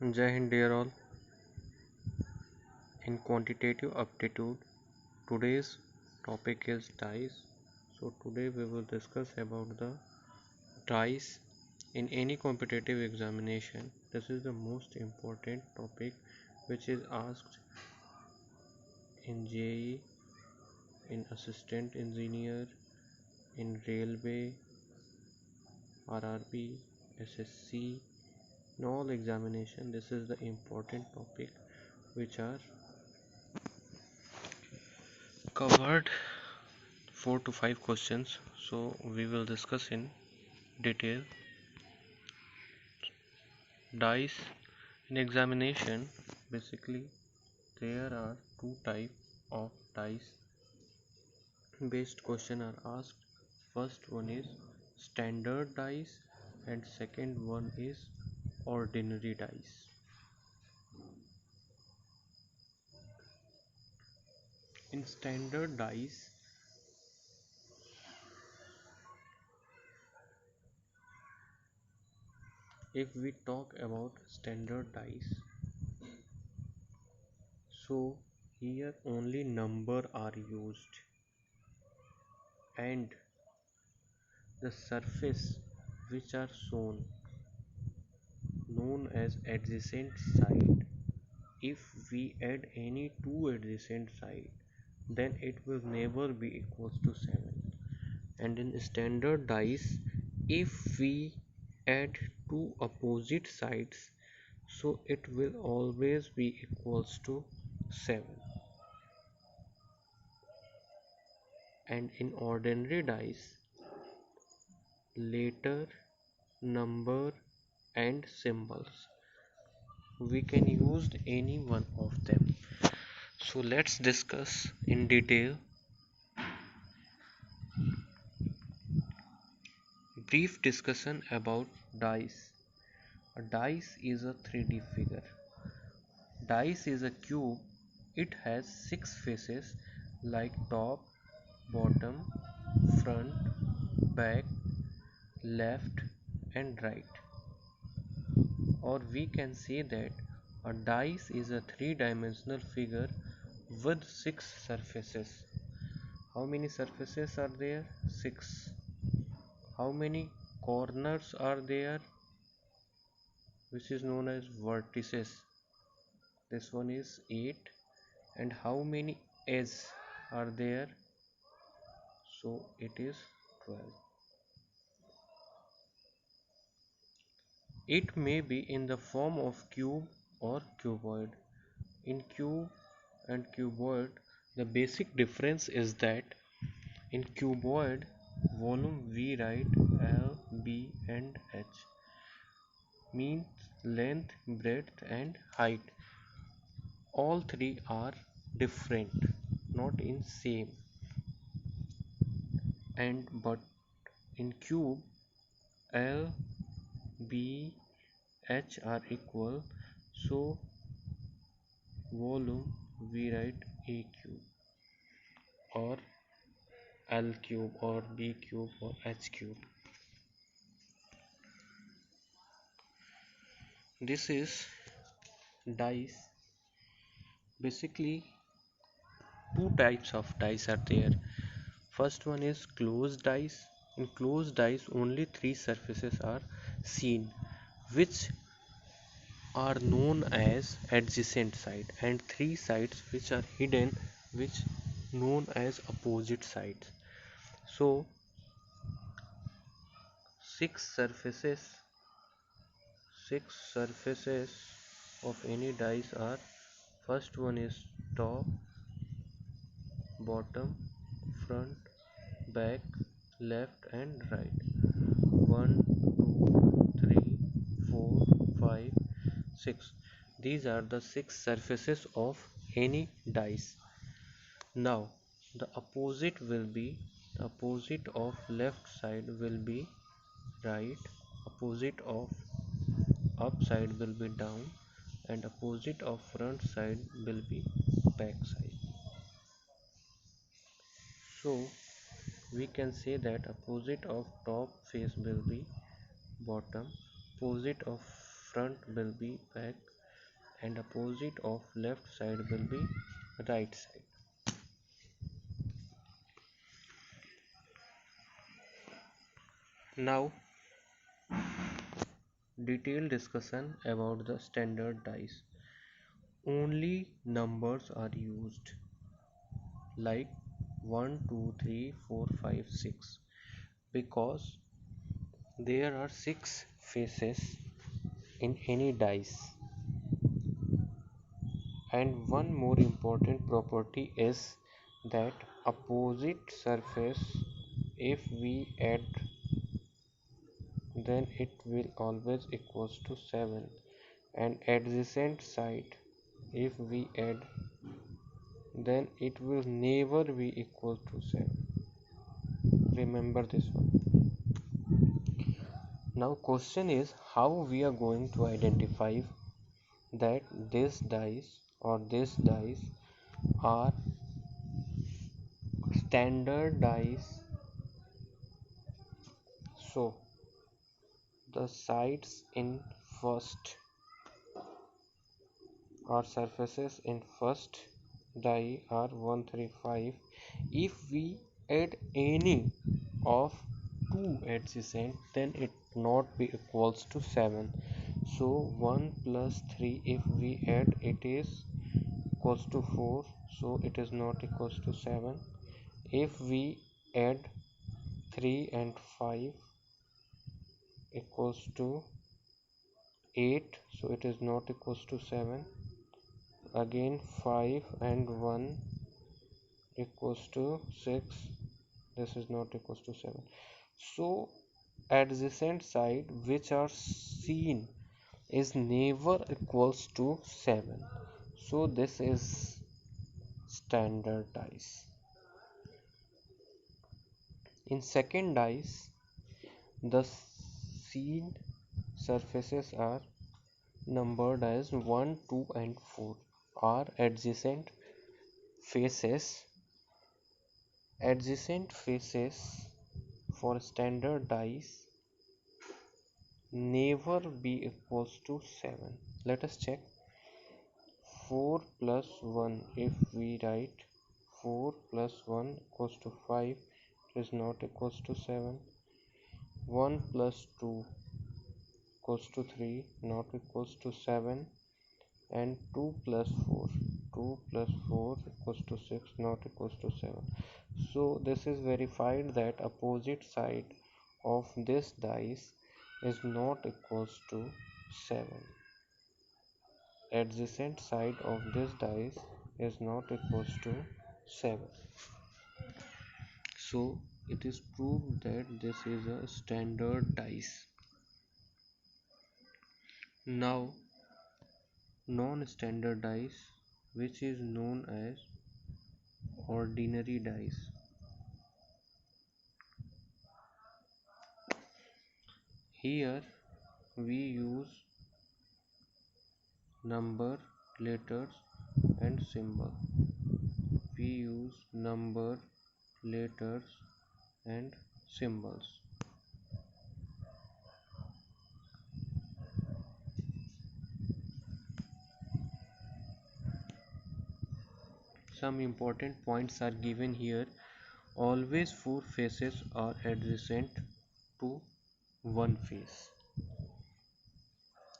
Jai Hind, dear all. In quantitative aptitude, today's topic is dice. So today we will discuss about the dice in any competitive examination. This is the most important topic which is asked in JE, in assistant engineer, in railway, RRB, SSC, in all examination. This is the important topic which are covered 4 to 5 questions, so we will discuss in detail. Dice in examination, basically there are two type of dice based question are asked. First one is standard dice and second one is ordinary dice. In standard dice, if we talk about standard dice, so here only number are used and the surface which are shown known as adjacent side. If we add any two adjacent side, then it will never be equals to 7. And in standard dice, if we add two opposite sides, so it will always be equals to 7. And in ordinary dice, letter, number and symbols, we can use any one of them. So let's discuss in detail. Brief discussion about dice. A dice is a 3D figure. Dice is a cube. It has 6 faces like top, bottom, front, back, left and right. Or we can say that a dice is a three-dimensional figure with 6 surfaces. How many surfaces are there? 6. How many corners are there? Which is known as vertices. This one is 8. And how many edges are there? So it is 12. It may be in the form of cube or cuboid. In cube and cuboid, the basic difference is that in cuboid, volume we write L, B and H, means length, breadth and height. All three are different, not in same. And but in cube, L, B, H are equal, so volume we write A cube or L cube or B cube or H cube. This is dice. Basically, two types of dice are there. First one is closed dice. In closed dice, only three surfaces are seen, which are known as adjacent side, and three sides which are hidden, which known as opposite sides. So six surfaces six surfaces of any dice are: first one is top, bottom, front, back, left and right. 1 2 3 4 5 6. These are the six surfaces of any dice. Now the opposite of left side will be right, opposite of up side will be down, and opposite of front side will be back side. So we can say that opposite of top face will be bottom, opposite of front will be back, and opposite of left side will be right side. Now, detailed discussion about the standard dice. Only numbers are used, like 1, 2, 3, 4, 5, 6, because there are 6 faces in any dice. And one more important property is that opposite surface, if we add, then it will always equals to 7, and adjacent side, if we add, then it will never be equal to 7. Remember this one. Now question is, how we are going to identify that this dice or this dice are standard dice. So the sides in first or surfaces in first die are 1, 3, 5. If we add any of two adjacent, then it not be equals to 7. So 1 plus 3, if we add, it is equals to 4, so it is not equals to 7. If we add 3 and 5 equals to 8, so it is not equals to 7. Again 5 and 1 equals to 6, this is not equals to 7. So adjacent side which are seen is never equals to 7. So this is standard dice. In second dice, the seen surfaces are numbered as 1, 2 and 4 are adjacent faces. Adjacent faces for standard dice never be equals to 7. Let us check. 4 plus 1, if we write 4 plus 1 equals to 5, it is not equals to 7. 1 plus 2 equals to 3, not equals to 7. And 2 plus 4, 2 plus 4 equals to 6, not equals to 7. So this is verified that opposite side of this dice is not equals to 7. Adjacent side of this dice is not equals to 7. So it is proved that this is a standard dice. Now non-standard dice, which is known as ordinary dice. Here we use number, letters and symbol. We use number, letters and symbols. Some important points are given here. Always 4 faces are adjacent to one face.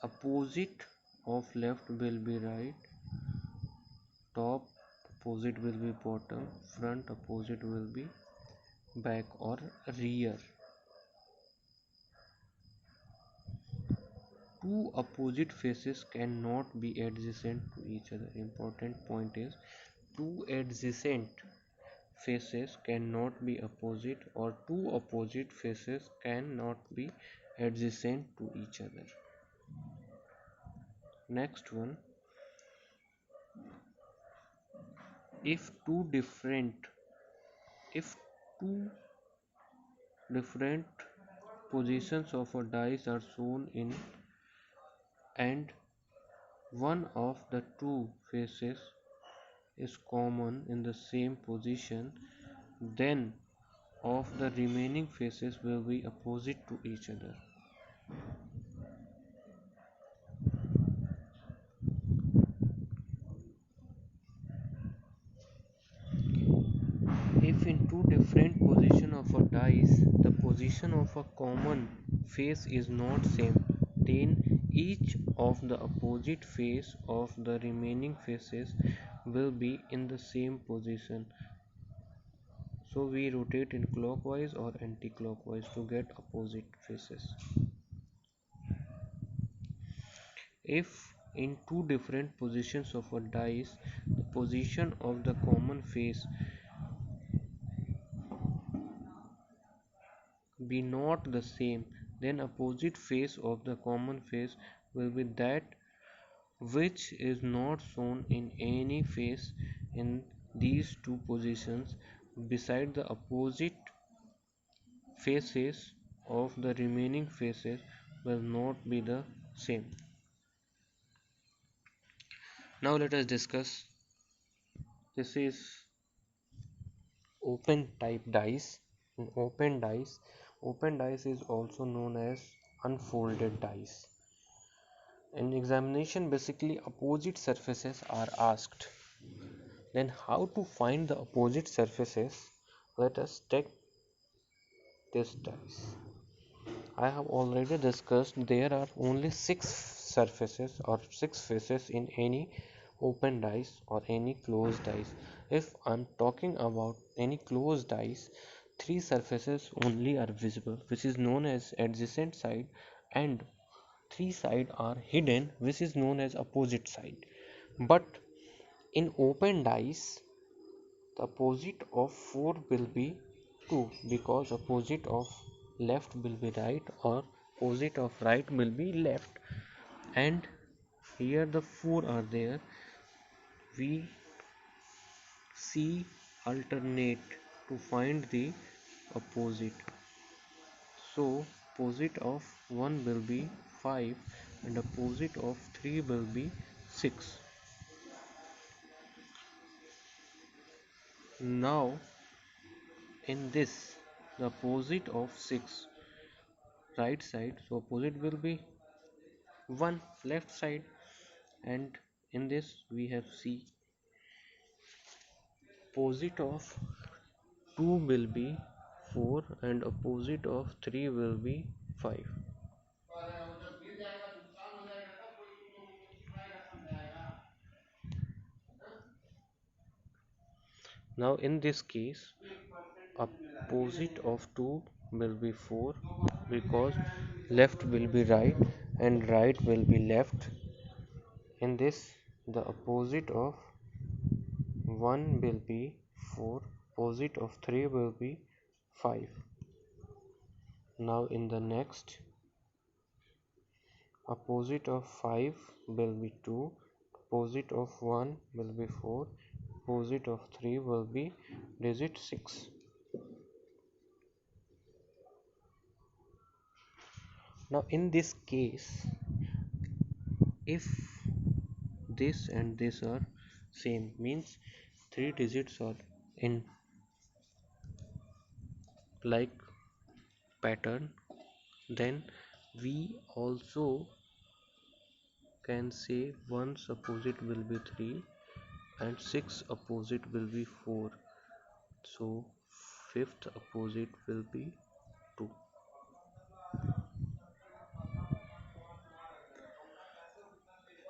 Opposite of left will be right, top opposite will be bottom, front opposite will be back or rear. Two opposite faces cannot be adjacent to each other. Important point is, two adjacent faces cannot be opposite, or two opposite faces cannot be adjacent to each other. Next one, if two different positions of a dice are shown in, and one of the two faces is common in the same position, then of the remaining faces will be opposite to each other. two different position of a dice, the position of a common face is not same, then each of the opposite face of the remaining faces will be in the same position. So we rotate in clockwise or anti-clockwise to get opposite faces. If in two different positions of a dice, the position of the common face be not the same, then opposite face of the common face will be that which is not shown in any face in these two positions beside the opposite faces of the remaining faces will not be the same. Now let us discuss, this is open type dice. In open dice is also known as unfolded dice. In examination, basically opposite surfaces are asked. Then how to find the opposite surfaces? Let us take this dice. I have already discussed there are only 6 surfaces or 6 faces in any open dice or any closed dice. If I'm talking about any closed dice, 3 surfaces only are visible, which is known as adjacent side, and 3 sides are hidden, which is known as opposite side. But in open dice, the opposite of 4 will be 2, because opposite of left will be right or opposite of right will be left, and here the 4 are there. We see alternate to find the opposite. So opposite of 1 will be 5 and opposite of 3 will be 6. Now in this, the opposite of 6 right side, so opposite will be 1 left side, and in this we have C. Opposite of 2 will be 4 and opposite of 3 will be 5. Now in this case, opposite of 2 will be 4, because left will be right and right will be left. In this, the opposite of 1 will be 4, opposite of 3 will be 5. Now in the next, opposite of 5 will be 2, opposite of 1 will be 4, opposite of 3 will be digit 6. Now in this case, if this and this are same, means 3 digits are in like pattern, then we also can say 1's opposite will be 3 and 6 opposite will be 4, so 5th opposite will be 2.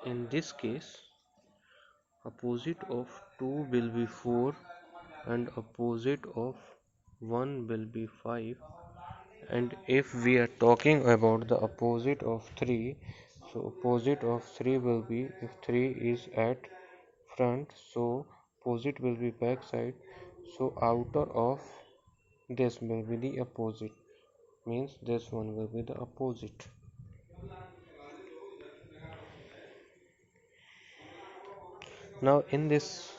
In this case, opposite of 2 will be 4 and opposite of 1 will be 5. And if we are talking about the opposite of 3, so opposite of 3 will be, if 3 is at front, so opposite will be back side, so outer of this will be the opposite, means this one will be the opposite. Now in this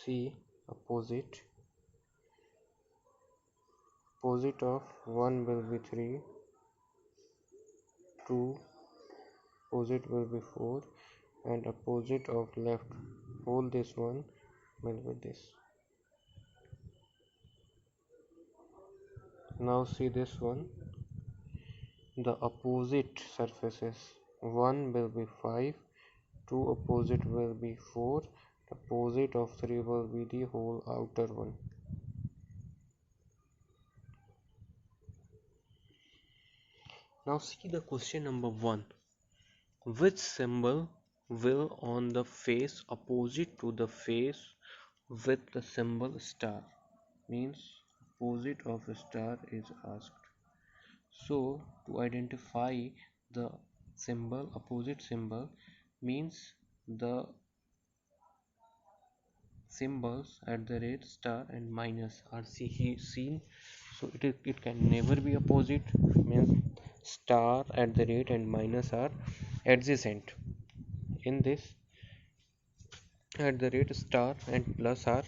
see opposite of 1 will be 3, 2 opposite will be 4, and opposite of left, hold this one, will be this. Now see this one, the opposite surfaces, 1 will be 5 2 opposite will be 4. Opposite of 3 will be the whole outer one. Now see the question number 1. Which symbol will on the face opposite to the face with the symbol star? Means opposite of a star is asked. So to identify the symbol, opposite symbol, means the symbols at the rate star and minus are seen. So it can never be opposite, means star at the rate and minus are adjacent. In this, at the rate star and plus are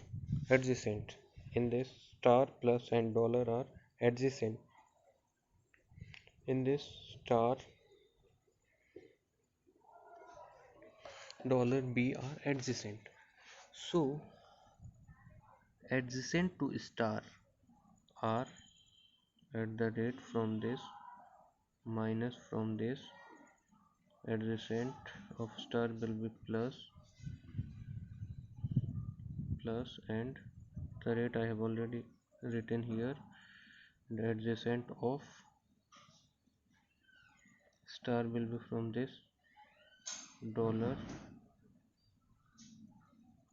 adjacent. In this, star plus and dollar are adjacent. In this, star dollar b are adjacent. So adjacent to star are at the rate from this minus from this. Adjacent of star will be plus and the rate I have already written here. The adjacent of star will be from this dollar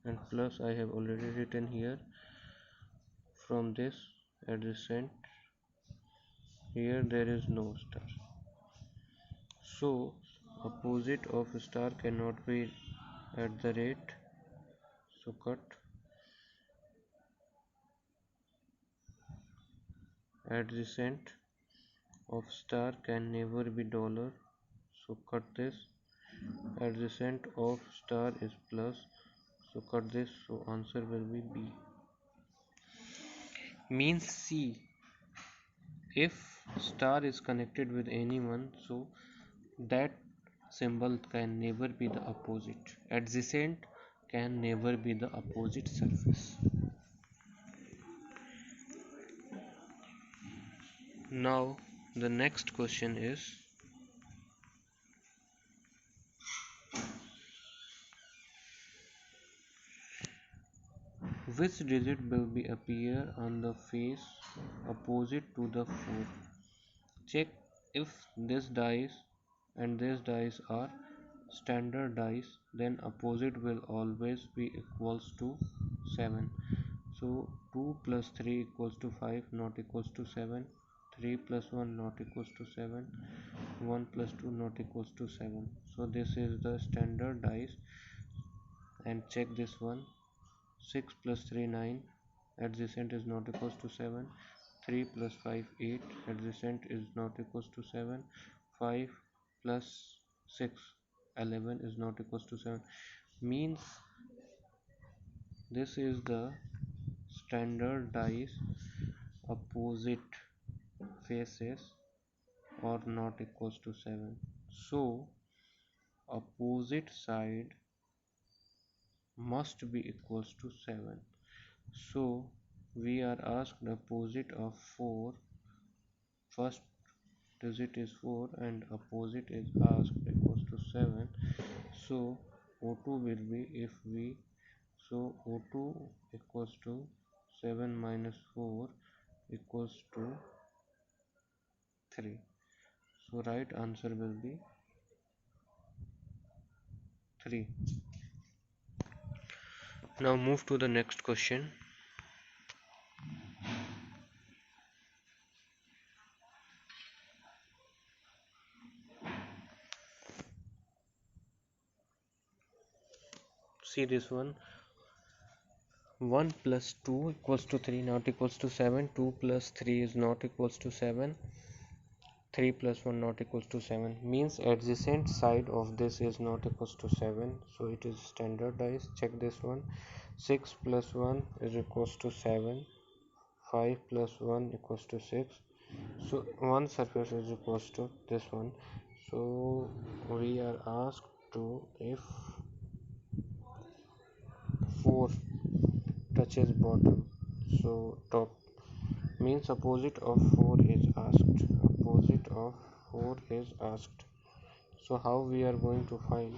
and plus I have already written here from this adjacent. Here there is no star, so opposite of star cannot be at the rate, so cut. Adjacent of star can never be dollar, so cut this. Adjacent of star is plus, so cut this, so answer will be B. Means C, if star is connected with anyone, so that symbol can never be the opposite. Adjacent can never be the opposite surface. Now the next question is, which digit will be appear on the face opposite to the 4? Check if this dice and this dice are standard dice, then opposite will always be equals to 7. So 2 plus 3 equals to 5, not equals to 7. 3 plus 1 not equals to 7. 1 plus 2 not equals to 7. So this is the standard dice. And check this one. 6 plus 3 9, adjacent is not equals to 7. 3 plus 5 8, adjacent is not equals to 7. 5 plus 6 11 is not equals to 7. Means this is the standard dice opposite faces are not equals to 7. So opposite side must be equals to 7. So we are asked the opposite of 4. First digit is 4 and opposite is asked equals to 7. So O2 will be, if we, so O2 equals to 7 minus 4 equals to 3. So right answer will be 3. Now move to the next question. See this one. 1 plus 2 equals to 3, not equals to 7. 2 plus 3 is not equals to 7. 3 plus 1 not equals to 7. Means adjacent side of this is not equals to 7. So it is standardized. Check this one. 6 plus 1 is equals to 7. 5 plus 1 equals to 6. So one surface is equals to this one. So we are asked to, if 4 touches bottom, so top, means opposite of 4 is asked. Opposite of 4 is asked. So how we are going to find?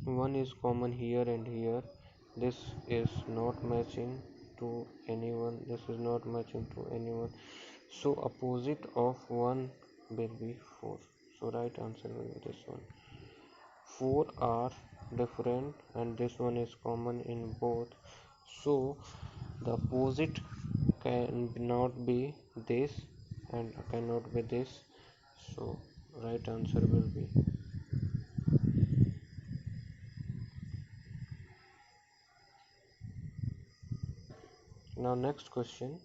1 is common here and here. This is not matching to anyone, this is not matching to anyone, so opposite of 1 will be 4. So right answer will be this one. 4 are different and this one is common in both, so the opposite cannot be this and cannot be this, so right answer will be. Now next question.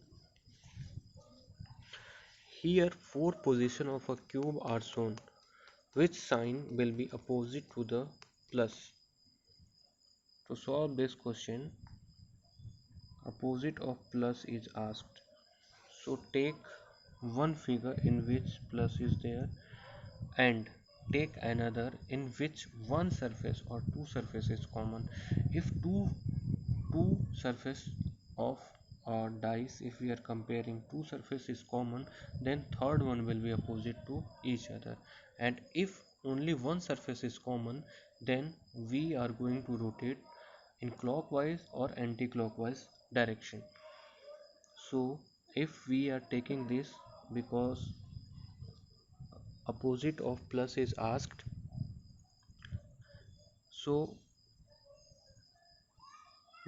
Here four positions of a cube are shown. Which sign will be opposite to the plus? To solve this question, opposite of plus is asked. So take one figure in which plus is there and take another in which one surface or two surfaces common. If two surface of dice, if we are comparing two surfaces common, then third one will be opposite to each other, and if only one surface is common, then we are going to rotate in clockwise or anti-clockwise direction. So if we are taking this, because opposite of plus is asked, so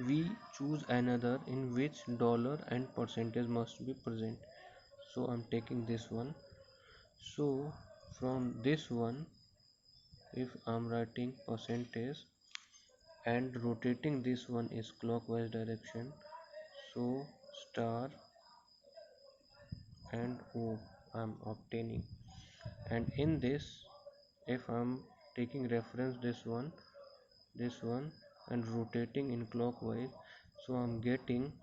we choose another in which dollar and percentage must be present. So I'm taking this one. So from this one, if I'm writing percentage and rotating this one is clockwise direction, so star and O I'm obtaining. And in this, if I'm taking reference this one and rotating in clockwise, so I'm getting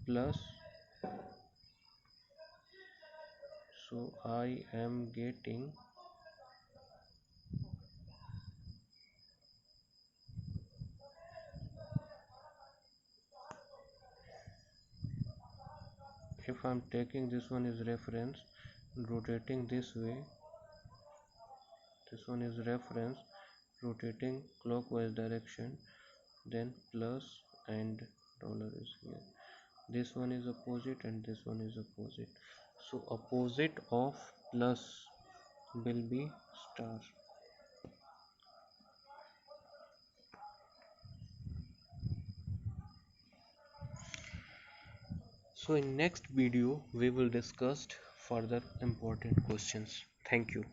plus, so I am getting if I'm taking this one is reference, rotating this way, this one is reference, rotating clockwise direction, then plus and dollar is here. This one is opposite and this one is opposite, so opposite of plus will be star. So in next video we will discuss further important questions. Thank you.